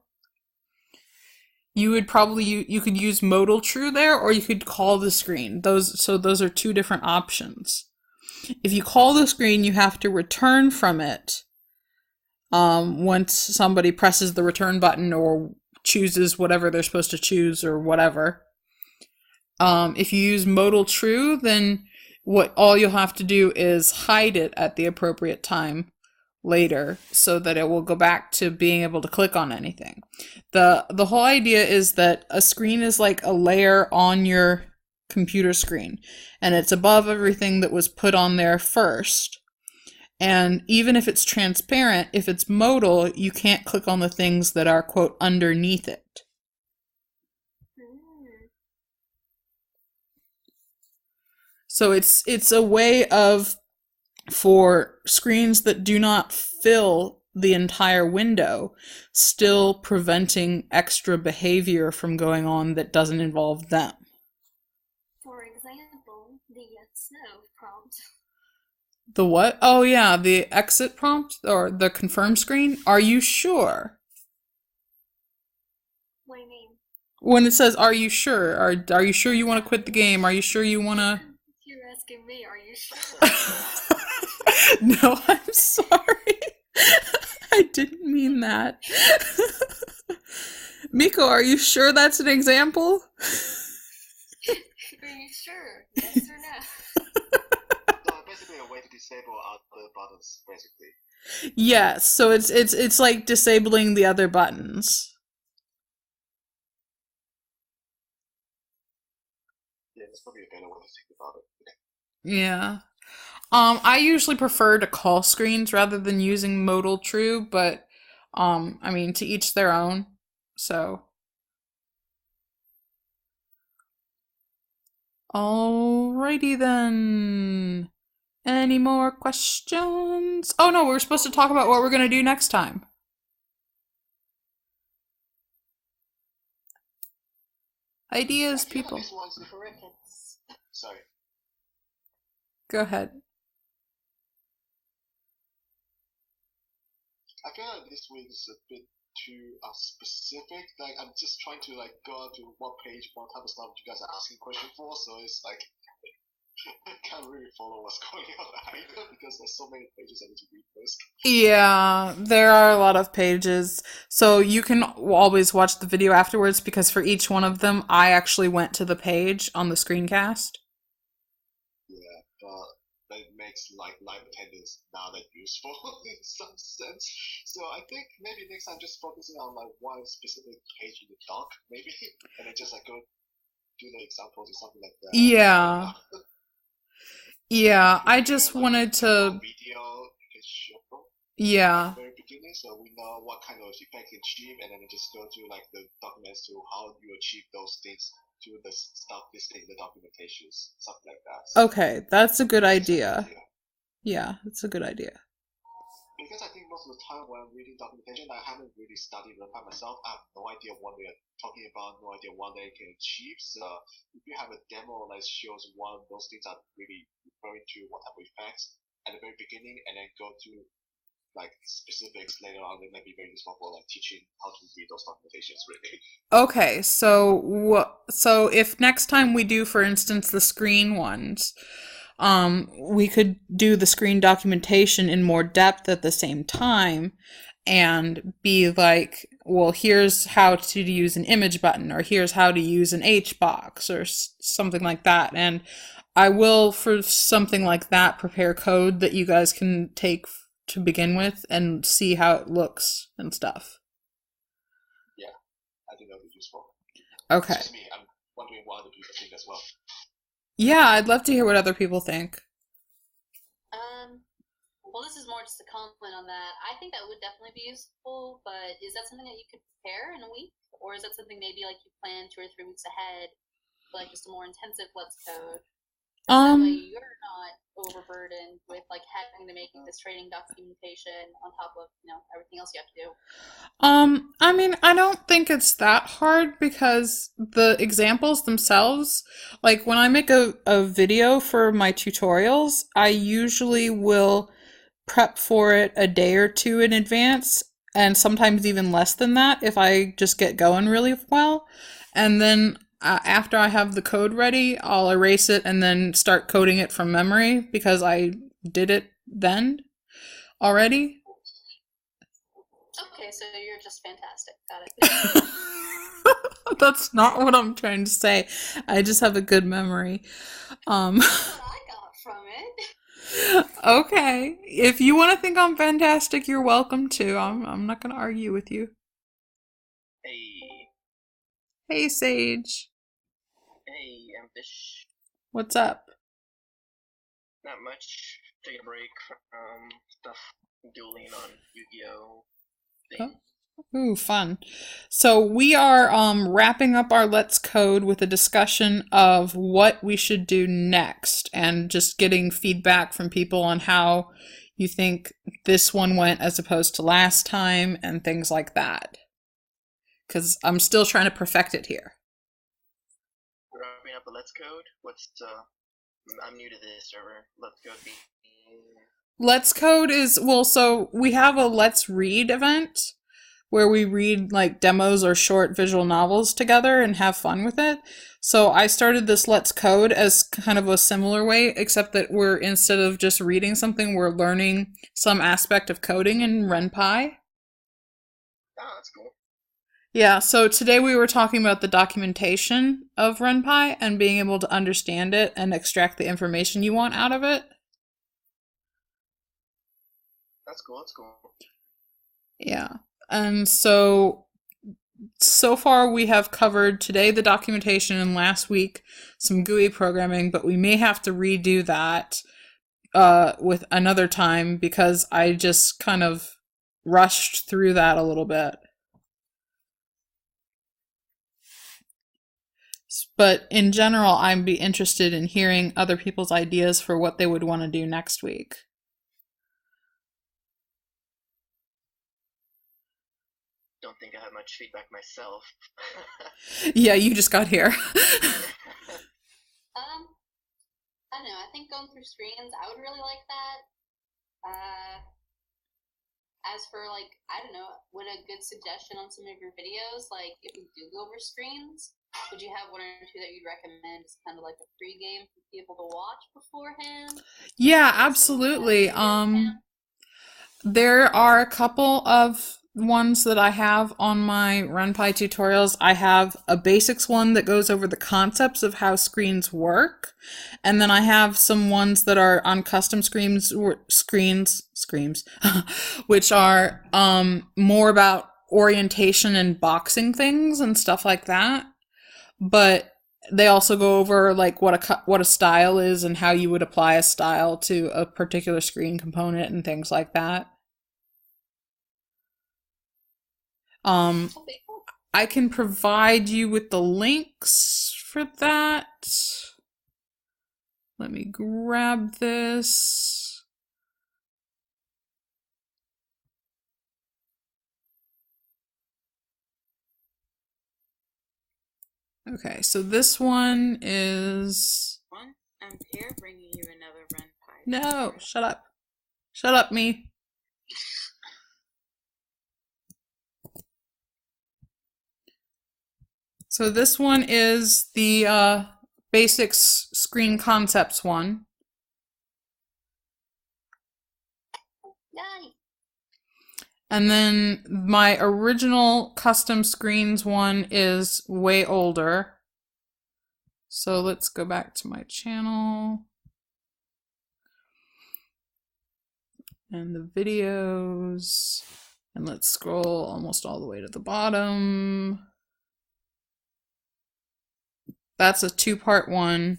You would probably you could use modal true there, or you could call the screen. Those are two different options. If you call the screen, you have to return from it once somebody presses the return button or chooses whatever they're supposed to choose or whatever. If you use modal true, then all you'll have to do is hide it at the appropriate time later so that it will go back to being able to click on anything. The whole idea is that a screen is like a layer on your computer screen, and it's above everything that was put on there first. And even if it's transparent, if it's modal, you can't click on the things that are, quote, underneath it. So it's a way of, for screens that do not fill the entire window, still preventing extra behavior from going on that doesn't involve them.
For example, the snow prompt.
The what? Oh yeah, the exit prompt or the confirm screen. Are you sure?
What do you mean?
When it says, "Are you sure?" Are you sure you want to quit the game? Are you sure you want to?
You're asking me. Are you sure?
No, I'm sorry. I didn't mean that. Miko, are you sure that's an example?
Are you sure? Yes or no?
So basically a way to disable other buttons, basically.
Yes, so it's like disabling the other buttons.
Yeah, that's probably a better way to think about it.
Yeah. I usually prefer to call screens rather than using modal true, but I mean, to each their own. So alrighty then. Any more questions? Oh no, we're supposed to talk about what we're gonna do next time. Ideas, people.
This one's
Crickets.
sorry.
Go ahead.
I feel like this week is a bit too specific. Like I'm just trying to like go to what page, what type of stuff you guys are asking questions for. So it's like I can't really follow what's going on either because there's so many pages I need to read first.
Yeah, there are a lot of pages. So you can always watch the video afterwards because for each one of them, I actually went to the page on the screencast.
Yeah, but that makes like live attendance not that useful in some sense. So I think maybe next time just focusing on like one specific page in the doc, maybe, and then just like go do the examples or something like that.
Yeah. Yeah, I just wanted to.
Video you can show
Yeah.
at the very beginning, so we know what kind of effects you achieve, and then just go to like the documents to how you achieve those things to the stuff listed in the documentations, something like that. So
Okay, that's a good idea. Yeah, that's a good idea.
because I think most of the time when I'm reading documentation, I haven't really studied Ren'Py myself. I have no idea what they're talking about, no idea what they can achieve. So if you have a demo that shows one of those things are really referring to what type of effects at the very beginning, and then go to like specifics later on, it might be very useful for like teaching how to read those documentations really.
Okay, so if next time we do, for instance, the screen ones, we could do the screen documentation in more depth at the same time and be like, well, here's how to use an image button, or here's how to use an H box, or something like that. And I will, for something like that, prepare code that you guys can take to begin with and see how it looks and stuff.
Yeah, I think that would be useful.
Okay.
It's just me. I'm wondering what other people think as well.
Yeah, I'd love to hear what other people think.
Well, this is more just a compliment on that. I think that would definitely be useful, but is that something that you could prepare in a week? Or is that something maybe like you plan 2 or 3 weeks ahead like just a more intensive Let's Code. That way you're not overburdened with like having to make this training documentation on top of everything else you have to do.
I mean, I don't think it's that hard because the examples themselves, like when I make a video for my tutorials, I usually will prep for it a day or two in advance, and sometimes even less than that if I just get going really well. And then after I have the code ready, I'll erase it and then start coding it from memory because I did it then already.
Okay, so you're just fantastic. Got it.
That's not what I'm trying to say. I just have a good memory.
That's what I got from it.
Okay. If you want to think I'm fantastic, you're welcome to. I'm not going to argue with you.
Hey.
Hey, Sage.
Hey, Ambish.
What's up?
Not much. Taking a break from stuff, dueling on Yu-Gi-Oh! Thing.
Ooh, fun. So we are wrapping up our Let's Code with a discussion of what we should do next and just getting feedback from people on how you think this one went as opposed to last time and things like that. Because I'm still trying to perfect it here.
Wrapping up a Let's Code? I'm new to this server. Let's Code be...
Let's Code is, well, so we have a Let's Read event where we read like demos or short visual novels together and have fun with it. So I started this Let's Code as kind of a similar way, except that we're, instead of just reading something, we're learning some aspect of coding in Ren'Py.
Oh, that's cool.
Yeah, so today we were talking about the documentation of Ren'Py and being able to understand it and extract the information you want out of it.
That's cool.
Yeah. And so far we have covered today the documentation and last week some GUI programming, but we may have to redo that with another time because I just kind of rushed through that a little bit. But in general, I'd be interested in hearing other people's ideas for what they would want to do next week.
Don't think I have much feedback myself.
Yeah, you just got here.
I don't know. I think going through screens, I would really like that. As for like, I don't know, what a good suggestion on some of your videos, like if we do go over screens, would you have one or two that you'd recommend as kind of like a pre-game for people to watch beforehand?
Yeah, absolutely. There are a couple of ones that I have on my Ren'Py tutorials. I have a basics one that goes over the concepts of how screens work, and then I have some ones that are on custom screens, which are more about orientation and boxing things and stuff like that. But they also go over like what a style is and how you would apply a style to a particular screen component and things like that. I can provide you with the links for that. Let me grab this. Okay, so this one is...
I'm here bringing you another Ren'Py.
No, shut up. Shut up, me. So this one is the basics screen concepts one.
Yay!
And then my original custom screens one is way older. So let's go back to my channel. And the videos. And let's scroll almost all the way to the bottom. That's a 2-part one.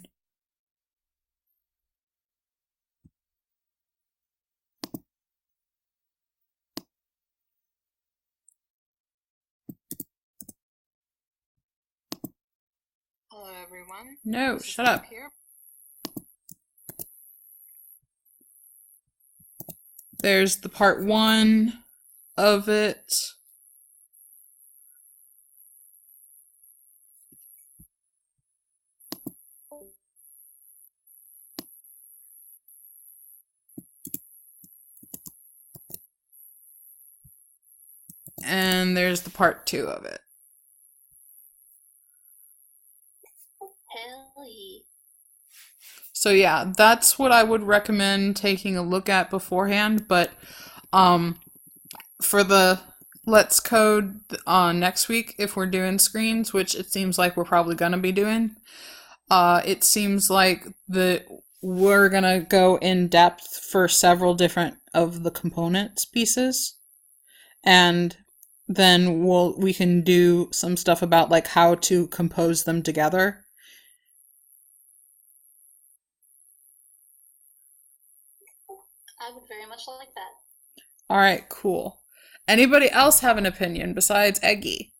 Hello everyone.
No,
This is
shut up.
Here.
There's the part 1 of it. And there's the part 2 of it.
Hell yeah.
So yeah, that's what I would recommend taking a look at beforehand, but for the Let's Code next week, if we're doing screens, which it seems like we're probably gonna be doing, it seems like we're gonna go in depth for several different of the components pieces, and then we can do some stuff about like how to compose them together.
I would very much like that.
All right, cool. Anybody else have an opinion besides Eggy?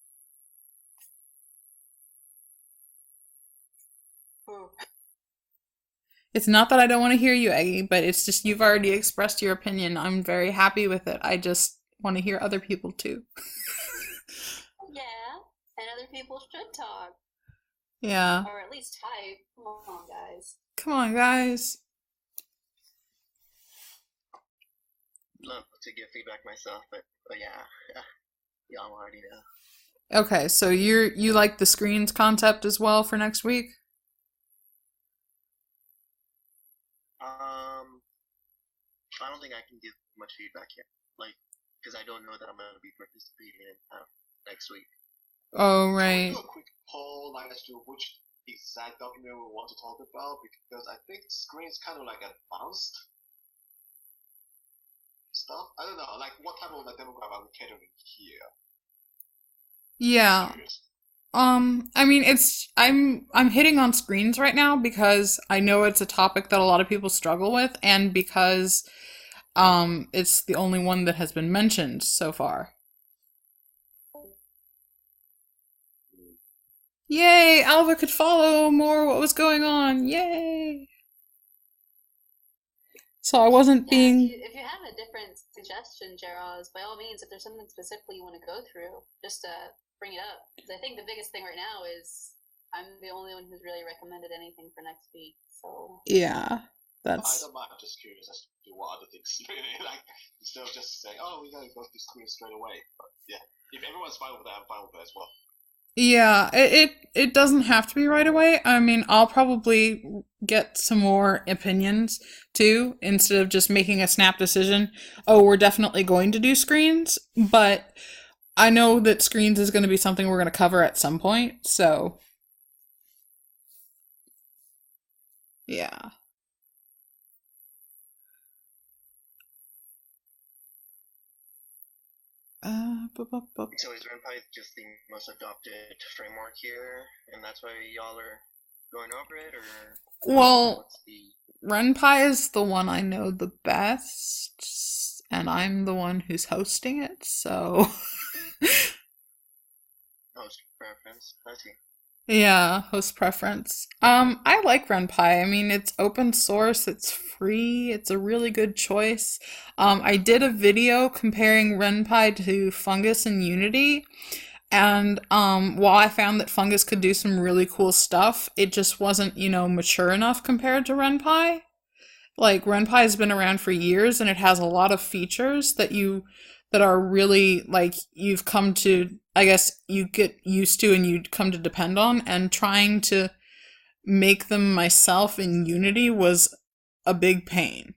It's not that I don't want to hear you, Eggy, but it's just you've already expressed your opinion. I'm very happy with it. I just want to hear other people too.
Yeah, and other people should talk.
Yeah.
Or at least type. Come on, guys.
Come on, guys.
Love to give feedback myself, but yeah, y'all already know.
Okay, so you like the screens concept as well for next week?
I don't think I can give much feedback yet, because I don't know that I'm gonna be participating in next week.
Oh,
Can
right.
we do a quick poll as to which exact document we want to talk about? Because I think screen is kind of like advanced stuff. I don't know, like what type of demographic are we catering here?
Yeah.
Curious.
I mean, I'm hitting on screens right now because I know it's a topic that a lot of people struggle with, and because it's the only one that has been mentioned so far. Yay! Alva could follow more what was going on. Yay! So I wasn't
Yeah,
being.
if you have a different suggestion, Jaros, by all means, if there's something specifically you want to go through, just bring it up. Because I think the biggest thing right now is I'm the only one who's really recommended anything for next week. So
Yeah,
I
that's.
don't mind, I'm just curious as to what other things really like instead of just saying, oh, we gotta go to screen straight away. But yeah, if everyone's fine with that, I'm fine with it as well.
Yeah, it doesn't have to be right away. I mean, I'll probably get some more opinions too, instead of just making a snap decision. Oh, we're definitely going to do screens, but I know that screens is going to be something we're going to cover at some point, so yeah.
So is Ren'Py just the most adopted framework here, and that's why y'all are going over it, or
Well,
what's the
Ren'Py is the one I know the best, and I'm the one who's hosting it, so
host preference? I see.
yeah, host preference. I like Ren'Py. I mean, it's open source, it's free, it's a really good choice. I did a video comparing Ren'Py to Fungus and Unity, and while I found that Fungus could do some really cool stuff, it just wasn't, mature enough compared to Ren'Py. Like Ren'Py has been around for years and it has a lot of features that are really like you've come to, I guess you get used to and you come to depend on, and trying to make them myself in Unity was a big pain.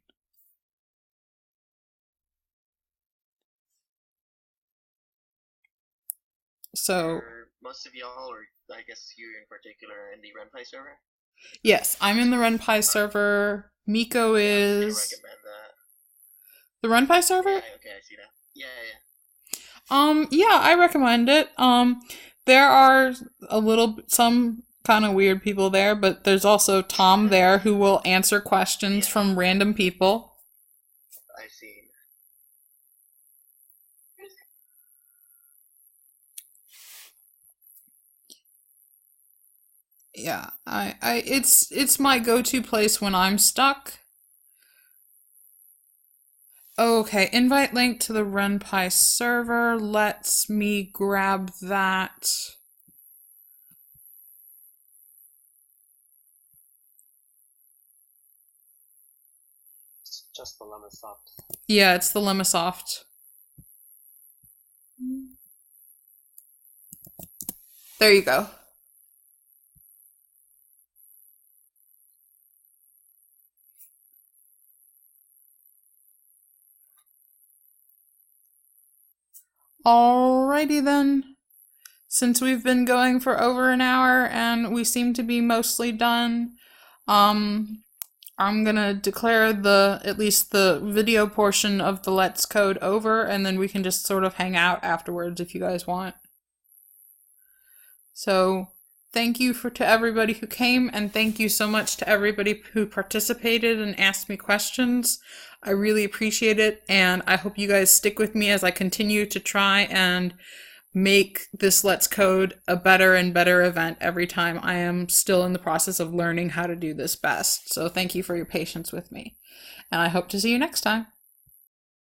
So,
Are most of y'all, or I guess you in particular, in the Ren'Py server?
yes, I'm in the Ren'Py server. Miko
Yeah, I was
is
gonna recommend that.
the Ren'Py server?
Yeah, okay, I see that. Yeah.
Yeah, I recommend it. There are some kind of weird people there, but there's also Tom there who will answer questions
Yeah.
from random people.
I see.
Yeah, it's my go-to place when I'm stuck. Okay, invite link to the Ren'Py server. Let's me grab that.
It's just the Lemmasoft.
Yeah, it's the Lemmasoft. There you go. Alrighty then. Since we've been going for over an hour and we seem to be mostly done, I'm gonna declare at least the video portion of the Let's Code over, and then we can just sort of hang out afterwards if you guys want. So thank you to everybody who came, and thank you so much to everybody who participated and asked me questions. I really appreciate it, and I hope you guys stick with me as I continue to try and make this Let's Code a better and better event every time. I am still in the process of learning how to do this best. So thank you for your patience with me, and I hope to see you next time.